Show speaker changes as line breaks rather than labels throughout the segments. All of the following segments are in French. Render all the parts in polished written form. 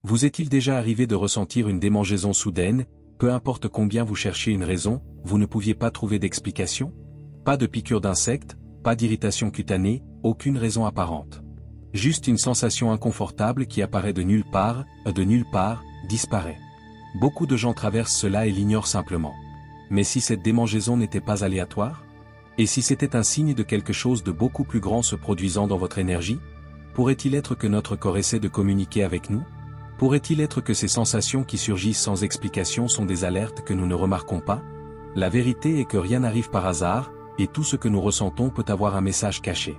Vous est-il déjà arrivé de ressentir une démangeaison soudaine, peu importe combien vous cherchiez une raison, vous ne pouviez pas trouver d'explication? Pas de piqûre d'insectes, pas d'irritation cutanée, aucune raison apparente. Juste une sensation inconfortable qui apparaît de nulle part, disparaît. Beaucoup de gens traversent cela et l'ignorent simplement. Mais si cette démangeaison n'était pas aléatoire? Et si c'était un signe de quelque chose de beaucoup plus grand se produisant dans votre énergie? Pourrait-il être que notre corps essaie de communiquer avec nous? Pourrait-il être que ces sensations qui surgissent sans explication sont des alertes que nous ne remarquons pas? La vérité est que rien n'arrive par hasard, et tout ce que nous ressentons peut avoir un message caché.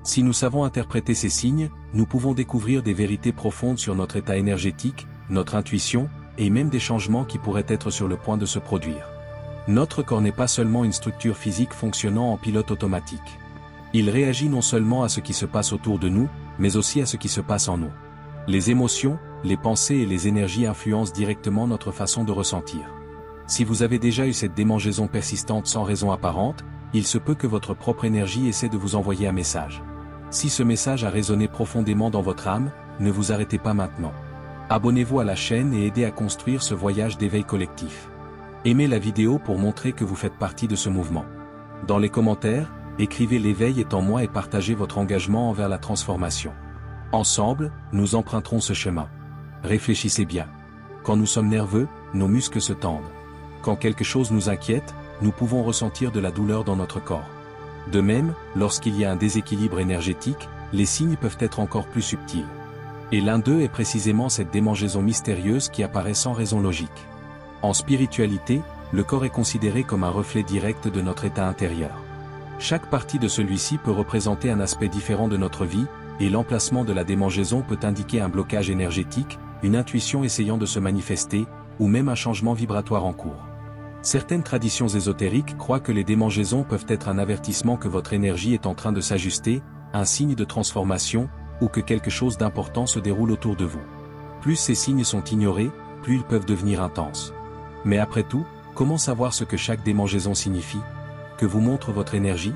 Si nous savons interpréter ces signes, nous pouvons découvrir des vérités profondes sur notre état énergétique, notre intuition, et même des changements qui pourraient être sur le point de se produire. Notre corps n'est pas seulement une structure physique fonctionnant en pilote automatique. Il réagit non seulement à ce qui se passe autour de nous, mais aussi à ce qui se passe en nous. Les émotions, les pensées et les énergies influencent directement notre façon de ressentir. Si vous avez déjà eu cette démangeaison persistante sans raison apparente, il se peut que votre propre énergie essaie de vous envoyer un message. Si ce message a résonné profondément dans votre âme, ne vous arrêtez pas maintenant. Abonnez-vous à la chaîne et aidez à construire ce voyage d'éveil collectif. Aimez la vidéo pour montrer que vous faites partie de ce mouvement. Dans les commentaires, écrivez l'éveil est en moi et partagez votre engagement envers la transformation. Ensemble, nous emprunterons ce chemin. Réfléchissez bien. Quand nous sommes nerveux, nos muscles se tendent. Quand quelque chose nous inquiète, nous pouvons ressentir de la douleur dans notre corps. De même, lorsqu'il y a un déséquilibre énergétique, les signes peuvent être encore plus subtils. Et l'un d'eux est précisément cette démangeaison mystérieuse qui apparaît sans raison logique. En spiritualité, le corps est considéré comme un reflet direct de notre état intérieur. Chaque partie de celui-ci peut représenter un aspect différent de notre vie, et l'emplacement de la démangeaison peut indiquer un blocage énergétique, une intuition essayant de se manifester, ou même un changement vibratoire en cours. Certaines traditions ésotériques croient que les démangeaisons peuvent être un avertissement que votre énergie est en train de s'ajuster, un signe de transformation, ou que quelque chose d'important se déroule autour de vous. Plus ces signes sont ignorés, plus ils peuvent devenir intenses. Mais après tout, comment savoir ce que chaque démangeaison signifie? Que vous montre votre énergie?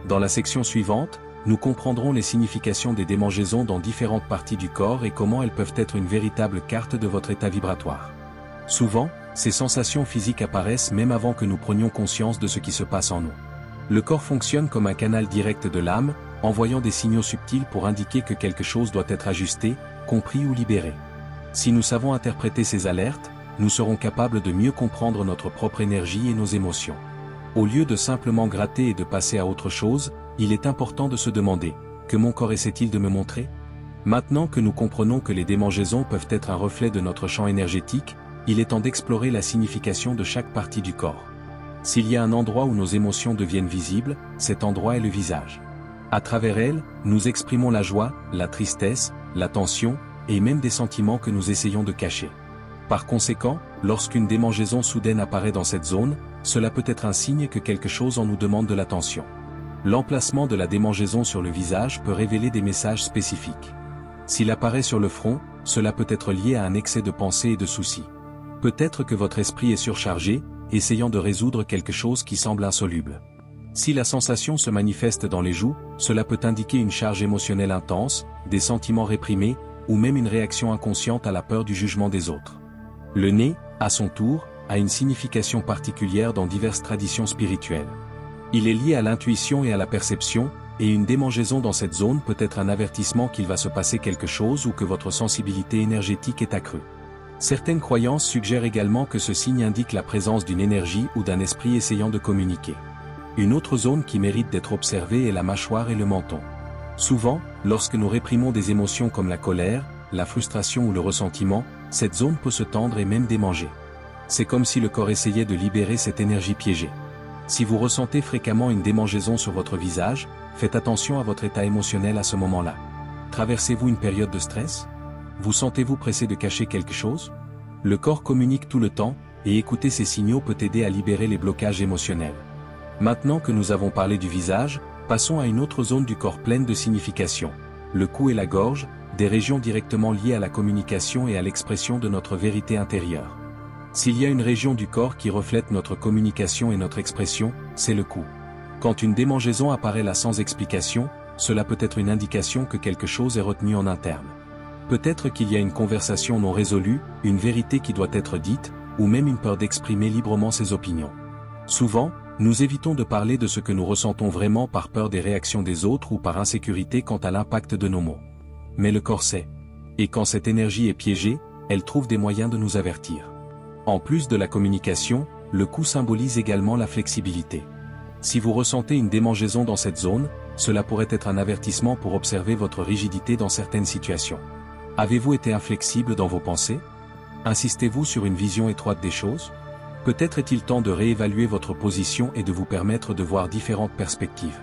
Dans la section suivante, nous comprendrons les significations des démangeaisons dans différentes parties du corps et comment elles peuvent être une véritable carte de votre état vibratoire. Souvent, ces sensations physiques apparaissent même avant que nous prenions conscience de ce qui se passe en nous. Le corps fonctionne comme un canal direct de l'âme, envoyant des signaux subtils pour indiquer que quelque chose doit être ajusté, compris ou libéré. Si nous savons interpréter ces alertes, nous serons capables de mieux comprendre notre propre énergie et nos émotions. Au lieu de simplement gratter et de passer à autre chose, il est important de se demander, que mon corps essaie-t-il de me montrer? Maintenant que nous comprenons que les démangeaisons peuvent être un reflet de notre champ énergétique, il est temps d'explorer la signification de chaque partie du corps. S'il y a un endroit où nos émotions deviennent visibles, cet endroit est le visage. À travers elles, nous exprimons la joie, la tristesse, la tension, et même des sentiments que nous essayons de cacher. Par conséquent, lorsqu'une démangeaison soudaine apparaît dans cette zone, cela peut être un signe que quelque chose en nous demande de l'attention. L'emplacement de la démangeaison sur le visage peut révéler des messages spécifiques. S'il apparaît sur le front, cela peut être lié à un excès de pensée et de soucis. Peut-être que votre esprit est surchargé, essayant de résoudre quelque chose qui semble insoluble. Si la sensation se manifeste dans les joues, cela peut indiquer une charge émotionnelle intense, des sentiments réprimés, ou même une réaction inconsciente à la peur du jugement des autres. Le nez, à son tour, a une signification particulière dans diverses traditions spirituelles. Il est lié à l'intuition et à la perception, et une démangeaison dans cette zone peut être un avertissement qu'il va se passer quelque chose ou que votre sensibilité énergétique est accrue. Certaines croyances suggèrent également que ce signe indique la présence d'une énergie ou d'un esprit essayant de communiquer. Une autre zone qui mérite d'être observée est la mâchoire et le menton. Souvent, lorsque nous réprimons des émotions comme la colère, la frustration ou le ressentiment, cette zone peut se tendre et même démanger. C'est comme si le corps essayait de libérer cette énergie piégée. Si vous ressentez fréquemment une démangeaison sur votre visage, faites attention à votre état émotionnel à ce moment-là. Traversez-vous une période de stress? Vous sentez-vous pressé de cacher quelque chose? Le corps communique tout le temps, et écouter ces signaux peut aider à libérer les blocages émotionnels. Maintenant que nous avons parlé du visage, passons à une autre zone du corps pleine de signification. Le cou et la gorge, des régions directement liées à la communication et à l'expression de notre vérité intérieure. S'il y a une région du corps qui reflète notre communication et notre expression, c'est le cou. Quand une démangeaison apparaît là sans explication, cela peut être une indication que quelque chose est retenu en interne. Peut-être qu'il y a une conversation non résolue, une vérité qui doit être dite, ou même une peur d'exprimer librement ses opinions. Souvent, nous évitons de parler de ce que nous ressentons vraiment par peur des réactions des autres ou par insécurité quant à l'impact de nos mots. Mais le corps sait. Et quand cette énergie est piégée, elle trouve des moyens de nous avertir. En plus de la communication, le cou symbolise également la flexibilité. Si vous ressentez une démangeaison dans cette zone, cela pourrait être un avertissement pour observer votre rigidité dans certaines situations. Avez-vous été inflexible dans vos pensées? Insistez-vous sur une vision étroite des choses? Peut-être est-il temps de réévaluer votre position et de vous permettre de voir différentes perspectives.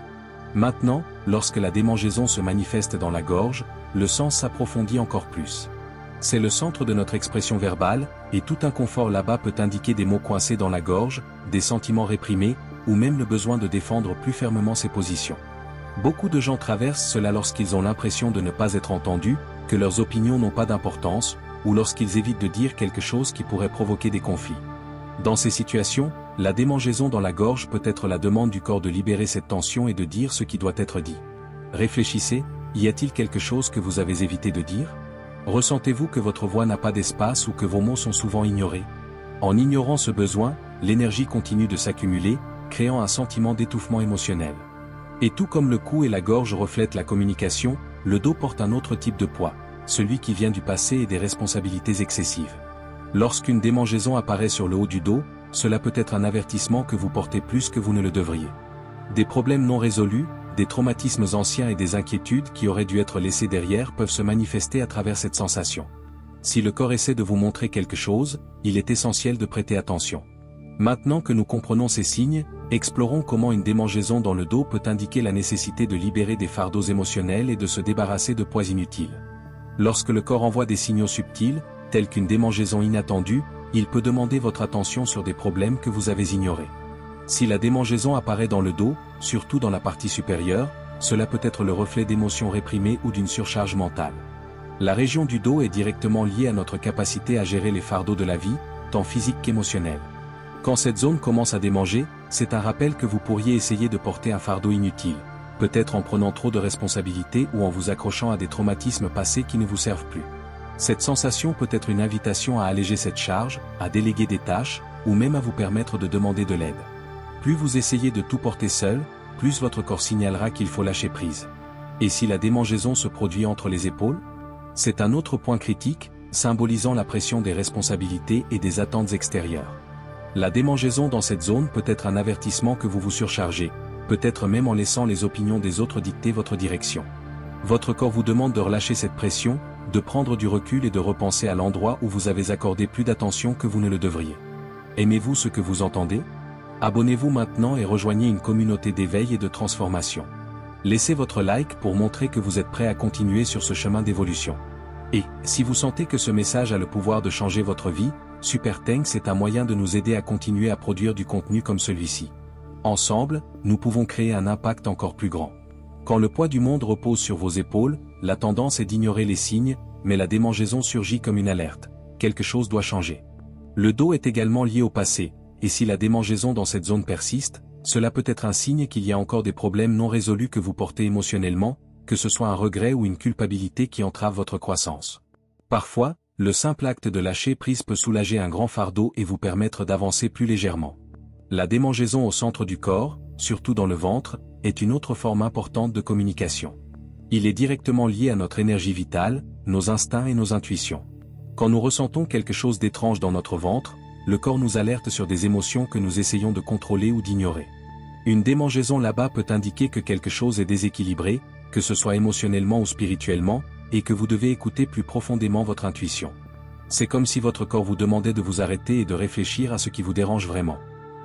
Maintenant, lorsque la démangeaison se manifeste dans la gorge, le sens s'approfondit encore plus. C'est le centre de notre expression verbale, et tout inconfort là-bas peut indiquer des mots coincés dans la gorge, des sentiments réprimés, ou même le besoin de défendre plus fermement ses positions. Beaucoup de gens traversent cela lorsqu'ils ont l'impression de ne pas être entendus, que leurs opinions n'ont pas d'importance, ou lorsqu'ils évitent de dire quelque chose qui pourrait provoquer des conflits. Dans ces situations, la démangeaison dans la gorge peut être la demande du corps de libérer cette tension et de dire ce qui doit être dit. Réfléchissez, y a-t-il quelque chose que vous avez évité de dire? Ressentez-vous que votre voix n'a pas d'espace ou que vos mots sont souvent ignorés? En ignorant ce besoin, l'énergie continue de s'accumuler, créant un sentiment d'étouffement émotionnel. Et tout comme le cou et la gorge reflètent la communication, le dos porte un autre type de poids, celui qui vient du passé et des responsabilités excessives. Lorsqu'une démangeaison apparaît sur le haut du dos, cela peut être un avertissement que vous portez plus que vous ne le devriez. Des problèmes non résolus, des traumatismes anciens et des inquiétudes qui auraient dû être laissés derrière peuvent se manifester à travers cette sensation. Si le corps essaie de vous montrer quelque chose, il est essentiel de prêter attention. Maintenant que nous comprenons ces signes, explorons comment une démangeaison dans le dos peut indiquer la nécessité de libérer des fardeaux émotionnels et de se débarrasser de poids inutiles. Lorsque le corps envoie des signaux subtils, tels qu'une démangeaison inattendue, il peut demander votre attention sur des problèmes que vous avez ignorés. Si la démangeaison apparaît dans le dos, surtout dans la partie supérieure, cela peut être le reflet d'émotions réprimées ou d'une surcharge mentale. La région du dos est directement liée à notre capacité à gérer les fardeaux de la vie, tant physiques qu'émotionnels. Quand cette zone commence à démanger, c'est un rappel que vous pourriez essayer de porter un fardeau inutile, peut-être en prenant trop de responsabilités ou en vous accrochant à des traumatismes passés qui ne vous servent plus. Cette sensation peut être une invitation à alléger cette charge, à déléguer des tâches, ou même à vous permettre de demander de l'aide. Plus vous essayez de tout porter seul, plus votre corps signalera qu'il faut lâcher prise. Et si la démangeaison se produit entre les épaules? C'est un autre point critique, symbolisant la pression des responsabilités et des attentes extérieures. La démangeaison dans cette zone peut être un avertissement que vous vous surchargez, peut-être même en laissant les opinions des autres dicter votre direction. Votre corps vous demande de relâcher cette pression, de prendre du recul et de repenser à l'endroit où vous avez accordé plus d'attention que vous ne le devriez. Aimez-vous ce que vous entendez? Abonnez-vous maintenant et rejoignez une communauté d'éveil et de transformation. Laissez votre like pour montrer que vous êtes prêt à continuer sur ce chemin d'évolution. Et, si vous sentez que ce message a le pouvoir de changer votre vie, Super Thanks est un moyen de nous aider à continuer à produire du contenu comme celui-ci. Ensemble, nous pouvons créer un impact encore plus grand. Quand le poids du monde repose sur vos épaules, la tendance est d'ignorer les signes, mais la démangeaison surgit comme une alerte. Quelque chose doit changer. Le dos est également lié au passé, et si la démangeaison dans cette zone persiste, cela peut être un signe qu'il y a encore des problèmes non résolus que vous portez émotionnellement, que ce soit un regret ou une culpabilité qui entrave votre croissance. Parfois, le simple acte de lâcher prise peut soulager un grand fardeau et vous permettre d'avancer plus légèrement. La démangeaison au centre du corps, surtout dans le ventre, est une autre forme importante de communication. Il est directement lié à notre énergie vitale, nos instincts et nos intuitions. Quand nous ressentons quelque chose d'étrange dans notre ventre, le corps nous alerte sur des émotions que nous essayons de contrôler ou d'ignorer. Une démangeaison là-bas peut indiquer que quelque chose est déséquilibré, que ce soit émotionnellement ou spirituellement, et que vous devez écouter plus profondément votre intuition. C'est comme si votre corps vous demandait de vous arrêter et de réfléchir à ce qui vous dérange vraiment.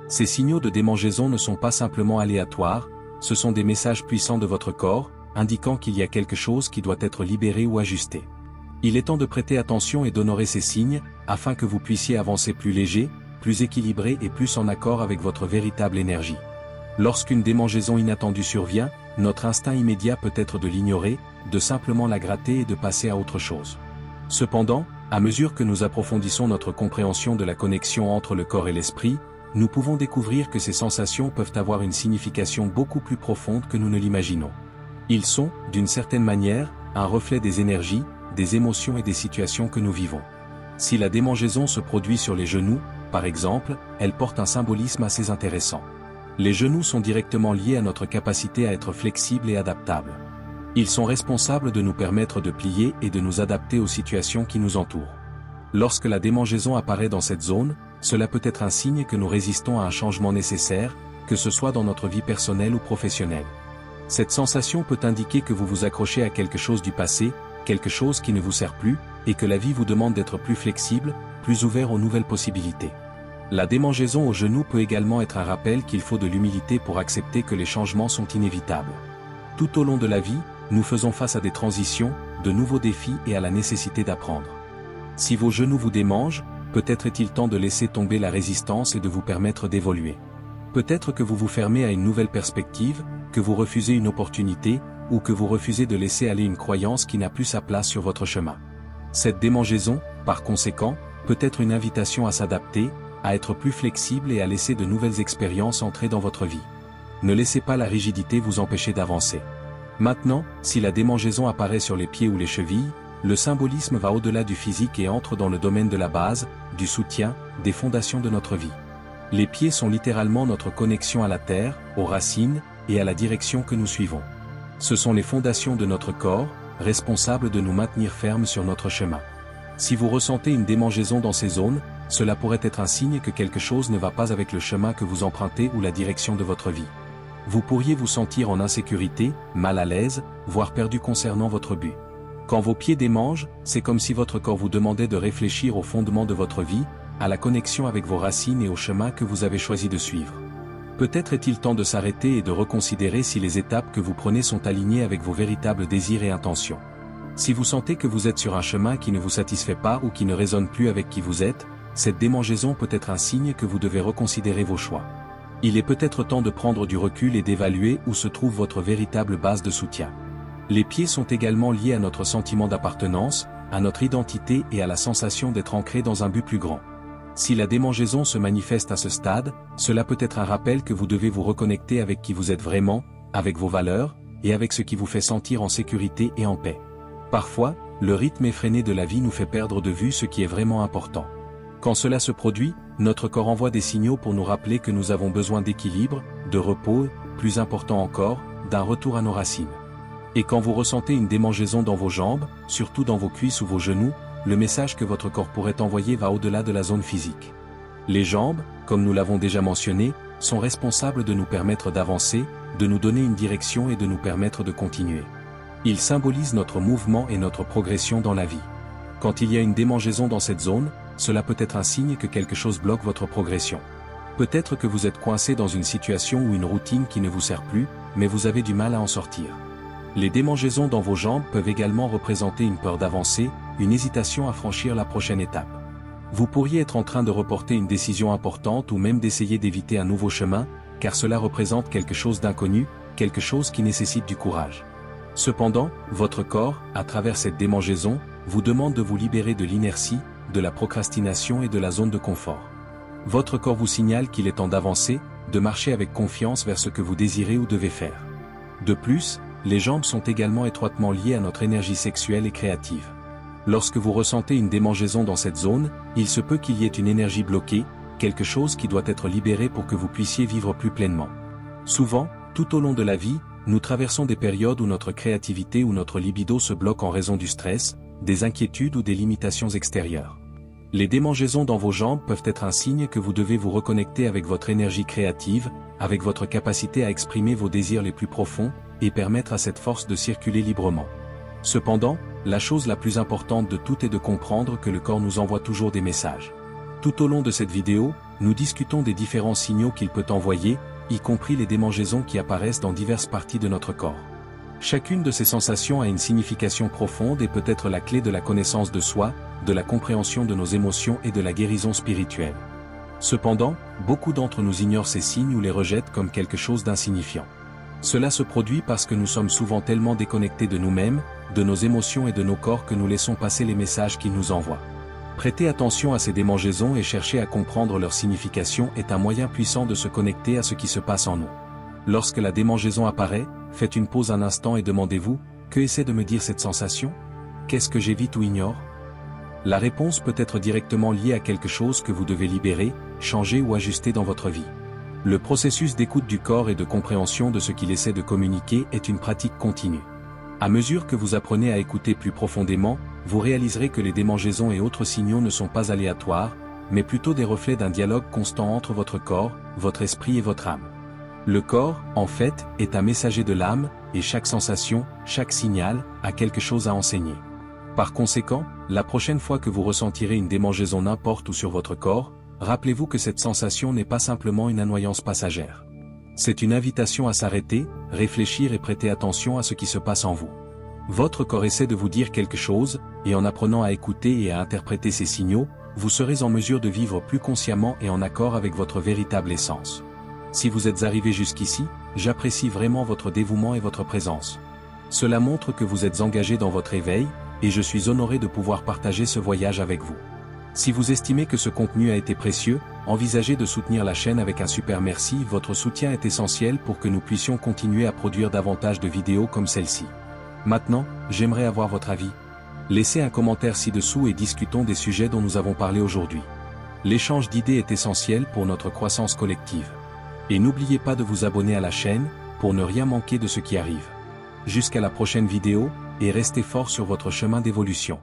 Ces signaux de démangeaison ne sont pas simplement aléatoires, ce sont des messages puissants de votre corps, indiquant qu'il y a quelque chose qui doit être libéré ou ajusté. Il est temps de prêter attention et d'honorer ces signes, afin que vous puissiez avancer plus léger, plus équilibré et plus en accord avec votre véritable énergie. Lorsqu'une démangeaison inattendue survient, notre instinct immédiat peut être de l'ignorer, de simplement la gratter et de passer à autre chose. Cependant, à mesure que nous approfondissons notre compréhension de la connexion entre le corps et l'esprit, nous pouvons découvrir que ces sensations peuvent avoir une signification beaucoup plus profonde que nous ne l'imaginons. Ils sont, d'une certaine manière, un reflet des énergies, des émotions et des situations que nous vivons. Si la démangeaison se produit sur les genoux, par exemple, elle porte un symbolisme assez intéressant. Les genoux sont directement liés à notre capacité à être flexibles et adaptables. Ils sont responsables de nous permettre de plier et de nous adapter aux situations qui nous entourent. Lorsque la démangeaison apparaît dans cette zone, cela peut être un signe que nous résistons à un changement nécessaire, que ce soit dans notre vie personnelle ou professionnelle. Cette sensation peut indiquer que vous vous accrochez à quelque chose du passé, quelque chose qui ne vous sert plus, et que la vie vous demande d'être plus flexible, plus ouvert aux nouvelles possibilités. La démangeaison au genou peut également être un rappel qu'il faut de l'humilité pour accepter que les changements sont inévitables. Tout au long de la vie, nous faisons face à des transitions, de nouveaux défis et à la nécessité d'apprendre. Si vos genoux vous démangent, peut-être est-il temps de laisser tomber la résistance et de vous permettre d'évoluer. Peut-être que vous vous fermez à une nouvelle perspective, que vous refusez une opportunité, ou que vous refusez de laisser aller une croyance qui n'a plus sa place sur votre chemin. Cette démangeaison, par conséquent, peut être une invitation à s'adapter, à être plus flexible et à laisser de nouvelles expériences entrer dans votre vie. Ne laissez pas la rigidité vous empêcher d'avancer. Maintenant, si la démangeaison apparaît sur les pieds ou les chevilles, le symbolisme va au-delà du physique et entre dans le domaine de la base, du soutien, des fondations de notre vie. Les pieds sont littéralement notre connexion à la terre, aux racines, et à la direction que nous suivons. Ce sont les fondations de notre corps, responsables de nous maintenir fermes sur notre chemin. Si vous ressentez une démangeaison dans ces zones, cela pourrait être un signe que quelque chose ne va pas avec le chemin que vous empruntez ou la direction de votre vie. Vous pourriez vous sentir en insécurité, mal à l'aise, voire perdu concernant votre but. Quand vos pieds démangent, c'est comme si votre corps vous demandait de réfléchir au fondement de votre vie, à la connexion avec vos racines et au chemin que vous avez choisi de suivre. Peut-être est-il temps de s'arrêter et de reconsidérer si les étapes que vous prenez sont alignées avec vos véritables désirs et intentions. Si vous sentez que vous êtes sur un chemin qui ne vous satisfait pas ou qui ne résonne plus avec qui vous êtes, cette démangeaison peut être un signe que vous devez reconsidérer vos choix. Il est peut-être temps de prendre du recul et d'évaluer où se trouve votre véritable base de soutien. Les pieds sont également liés à notre sentiment d'appartenance, à notre identité et à la sensation d'être ancré dans un but plus grand. Si la démangeaison se manifeste à ce stade, cela peut être un rappel que vous devez vous reconnecter avec qui vous êtes vraiment, avec vos valeurs, et avec ce qui vous fait sentir en sécurité et en paix. Parfois, le rythme effréné de la vie nous fait perdre de vue ce qui est vraiment important. Quand cela se produit, notre corps envoie des signaux pour nous rappeler que nous avons besoin d'équilibre, de repos, plus important encore, d'un retour à nos racines. Et quand vous ressentez une démangeaison dans vos jambes, surtout dans vos cuisses ou vos genoux, le message que votre corps pourrait envoyer va au-delà de la zone physique. Les jambes, comme nous l'avons déjà mentionné, sont responsables de nous permettre d'avancer, de nous donner une direction et de nous permettre de continuer. Ils symbolisent notre mouvement et notre progression dans la vie. Quand il y a une démangeaison dans cette zone, cela peut être un signe que quelque chose bloque votre progression. Peut-être que vous êtes coincé dans une situation ou une routine qui ne vous sert plus, mais vous avez du mal à en sortir. Les démangeaisons dans vos jambes peuvent également représenter une peur d'avancer, une hésitation à franchir la prochaine étape. Vous pourriez être en train de reporter une décision importante ou même d'essayer d'éviter un nouveau chemin, car cela représente quelque chose d'inconnu, quelque chose qui nécessite du courage. Cependant, votre corps, à travers cette démangeaison, vous demande de vous libérer de l'inertie, de la procrastination et de la zone de confort. Votre corps vous signale qu'il est temps d'avancer, de marcher avec confiance vers ce que vous désirez ou devez faire. De plus, les jambes sont également étroitement liées à notre énergie sexuelle et créative. Lorsque vous ressentez une démangeaison dans cette zone, il se peut qu'il y ait une énergie bloquée, quelque chose qui doit être libéré pour que vous puissiez vivre plus pleinement. Souvent, tout au long de la vie, nous traversons des périodes où notre créativité ou notre libido se bloque en raison du stress, des inquiétudes ou des limitations extérieures. Les démangeaisons dans vos jambes peuvent être un signe que vous devez vous reconnecter avec votre énergie créative, avec votre capacité à exprimer vos désirs les plus profonds, et permettre à cette force de circuler librement. Cependant, la chose la plus importante de tout est de comprendre que le corps nous envoie toujours des messages. Tout au long de cette vidéo, nous discutons des différents signaux qu'il peut envoyer, y compris les démangeaisons qui apparaissent dans diverses parties de notre corps. Chacune de ces sensations a une signification profonde et peut être la clé de la connaissance de soi, de la compréhension de nos émotions et de la guérison spirituelle. Cependant, beaucoup d'entre nous ignorent ces signes ou les rejettent comme quelque chose d'insignifiant. Cela se produit parce que nous sommes souvent tellement déconnectés de nous-mêmes, de nos émotions et de nos corps que nous laissons passer les messages qu'ils nous envoient. Prêter attention à ces démangeaisons et chercher à comprendre leur signification est un moyen puissant de se connecter à ce qui se passe en nous. Lorsque la démangeaison apparaît, faites une pause un instant et demandez-vous, que essaie de me dire cette sensation ? Qu'est-ce que j'évite ou ignore? La réponse peut être directement liée à quelque chose que vous devez libérer, changer ou ajuster dans votre vie. Le processus d'écoute du corps et de compréhension de ce qu'il essaie de communiquer est une pratique continue. À mesure que vous apprenez à écouter plus profondément, vous réaliserez que les démangeaisons et autres signaux ne sont pas aléatoires, mais plutôt des reflets d'un dialogue constant entre votre corps, votre esprit et votre âme. Le corps, en fait, est un messager de l'âme, et chaque sensation, chaque signal, a quelque chose à enseigner. Par conséquent, la prochaine fois que vous ressentirez une démangeaison n'importe où sur votre corps, rappelez-vous que cette sensation n'est pas simplement une annoyance passagère. C'est une invitation à s'arrêter, réfléchir et prêter attention à ce qui se passe en vous. Votre corps essaie de vous dire quelque chose, et en apprenant à écouter et à interpréter ces signaux, vous serez en mesure de vivre plus consciemment et en accord avec votre véritable essence. Si vous êtes arrivé jusqu'ici, j'apprécie vraiment votre dévouement et votre présence. Cela montre que vous êtes engagé dans votre éveil, et je suis honoré de pouvoir partager ce voyage avec vous. Si vous estimez que ce contenu a été précieux, envisagez de soutenir la chaîne avec un super merci. Votre soutien est essentiel pour que nous puissions continuer à produire davantage de vidéos comme celle-ci. Maintenant, j'aimerais avoir votre avis. Laissez un commentaire ci-dessous et discutons des sujets dont nous avons parlé aujourd'hui. L'échange d'idées est essentiel pour notre croissance collective. Et n'oubliez pas de vous abonner à la chaîne, pour ne rien manquer de ce qui arrive. Jusqu'à la prochaine vidéo, et restez fort sur votre chemin d'évolution.